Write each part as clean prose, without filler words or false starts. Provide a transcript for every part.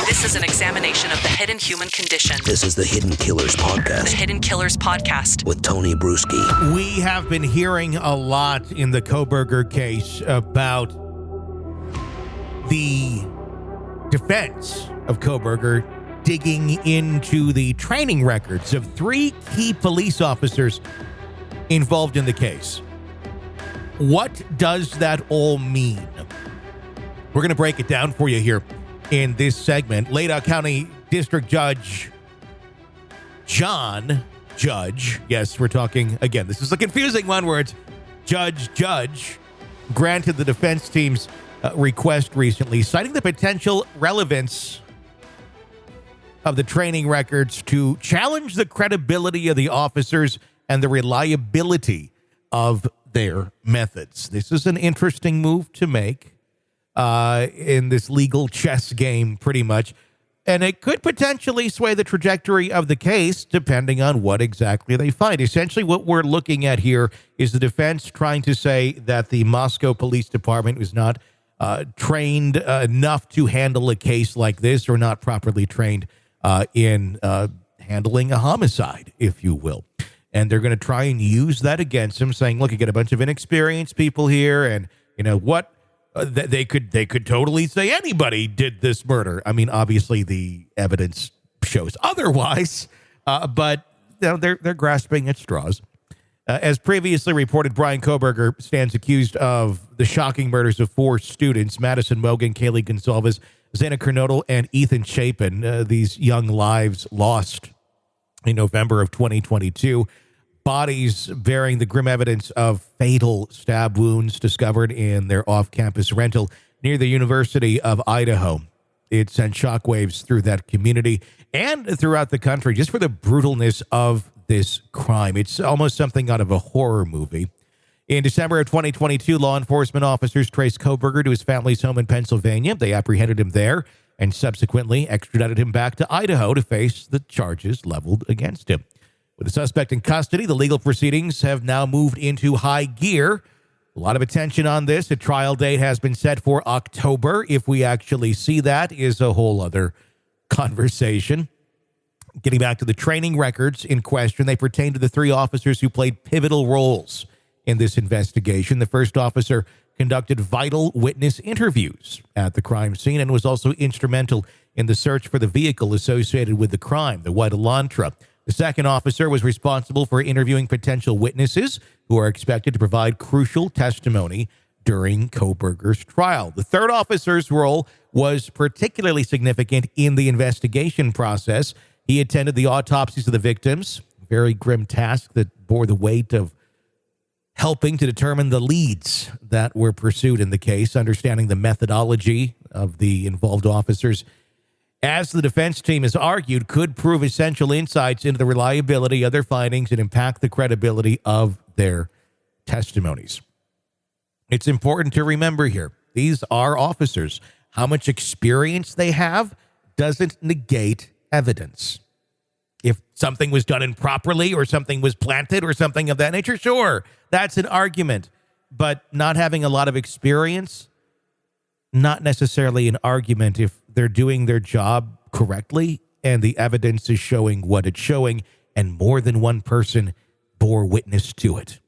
This is an examination of the hidden human condition. This is the Hidden Killers Podcast. The Hidden Killers Podcast. With Tony Brueski. We have been hearing a lot in the Kohberger case about the defense of Kohberger digging into the training records of 3 key police officers involved in the case. What does that all mean? We're going to break it down for you here in this segment. Idaho County District Judge John Judge, yes, we're talking, again, this is a confusing one where it's Judge, granted the defense team's request recently, citing the potential relevance of the training records to challenge the credibility of the officers and the reliability of their methods. This is an interesting move to make in this legal chess game, pretty much. And it could potentially sway the trajectory of the case depending on what exactly they find. Essentially, what we're looking at here is the defense trying to say that the Moscow Police Department was not trained enough to handle a case like this, or not properly trained in handling a homicide, if you will. And they're going to try and use that against him, saying, look, you get a bunch of inexperienced people here, and you know what? They could totally say anybody did this murder. I mean, obviously the evidence shows otherwise, but you know, they're grasping at straws. As previously reported, Bryan Kohberger stands accused of the shocking murders of 4 students: Madison Mogan, Kaylee Gonsalves, Xana Kernodle, and Ethan Chapin. These young lives lost in November of 2022. Bodies bearing the grim evidence of fatal stab wounds discovered in their off-campus rental near the University of Idaho. It sent shockwaves through that community and throughout the country just for the brutalness of this crime. It's almost something out of a horror movie. In December of 2022, law enforcement officers traced Kohberger to his family's home in Pennsylvania. They apprehended him there and subsequently extradited him back to Idaho to face the charges leveled against him. With the suspect in custody, the legal proceedings have now moved into high gear. A lot of attention on this. A trial date has been set for October. If we actually see that is a whole other conversation. Getting back to the training records in question, they pertain to the 3 officers who played pivotal roles in this investigation. The first officer conducted vital witness interviews at the crime scene and was also instrumental in the search for the vehicle associated with the crime, the white Elantra. The second officer was responsible for interviewing potential witnesses who are expected to provide crucial testimony during Kohberger's trial. The third officer's role was particularly significant in the investigation process. He attended the autopsies of the victims, a very grim task that bore the weight of helping to determine the leads that were pursued in the case, understanding the methodology of the involved officers, as the defense team has argued, could prove essential insights into the reliability of their findings and impact the credibility of their testimonies. It's important to remember here, these are officers. How much experience they have doesn't negate evidence. If something was done improperly or something was planted or something of that nature, sure, that's an argument. But not having a lot of experience, not necessarily an argument if they're doing their job correctly and the evidence is showing what it's showing and more than one person bore witness to it.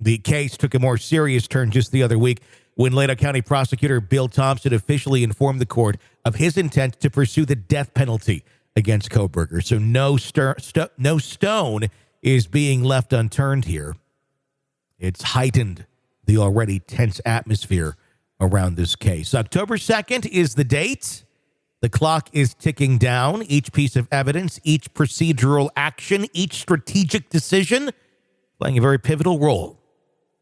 The case took a more serious turn just the other week when Idaho County Prosecutor Bill Thompson officially informed the court of his intent to pursue the death penalty against Kohberger. So no stone is being left unturned here. It's heightened the already tense atmosphere around this case. October 2nd is the date. The clock is ticking down. Each piece of evidence, each procedural action, each strategic decision playing a very pivotal role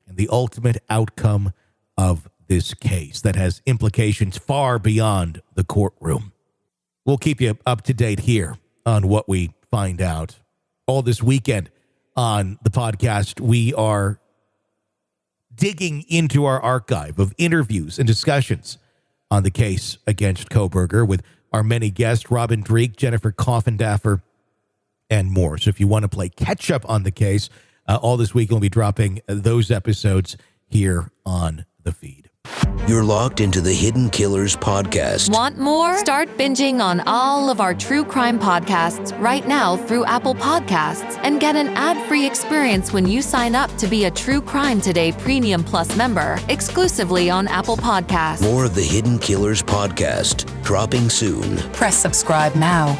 in the ultimate outcome of this case that has implications far beyond the courtroom. We'll keep you up to date here on what we find out. All this weekend on the podcast, we are digging into our archive of interviews and discussions on the case against Kohberger with our many guests, Robin Dreek, Jennifer Coffindaffer, and more. So if you want to play catch up on the case, all this week we'll be dropping those episodes here on the feed. You're locked into the Hidden Killers podcast. Want more? Start binging on all of our true crime podcasts right now through Apple Podcasts and get an ad-free experience when you sign up to be a True Crime Today Premium Plus member exclusively on Apple Podcasts. More of the Hidden Killers podcast dropping soon. Press subscribe now.